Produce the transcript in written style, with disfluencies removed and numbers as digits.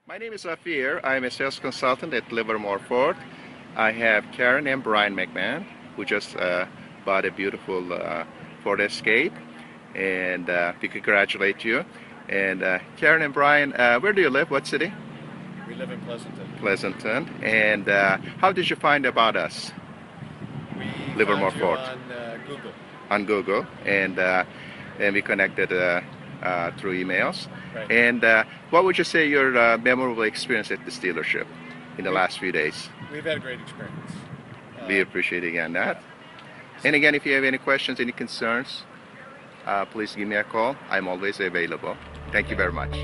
My name is Afir. I'm a sales consultant at Livermore Ford. I have Karen and Brian McMahon, who just bought a beautiful Ford Escape, and we congratulate you. And Karen and Brian, where do you live? What city? We live in Pleasanton. Pleasanton. And how did you find about us? We Livermore found you Ford. on Google. On Google, and we connected through emails. Right. And what would you say your memorable experience at this dealership in the last few days? We've had a great experience. We appreciate again that. Yeah. And again, if you have any questions, any concerns, please give me a call. I'm always available. Thank you very much.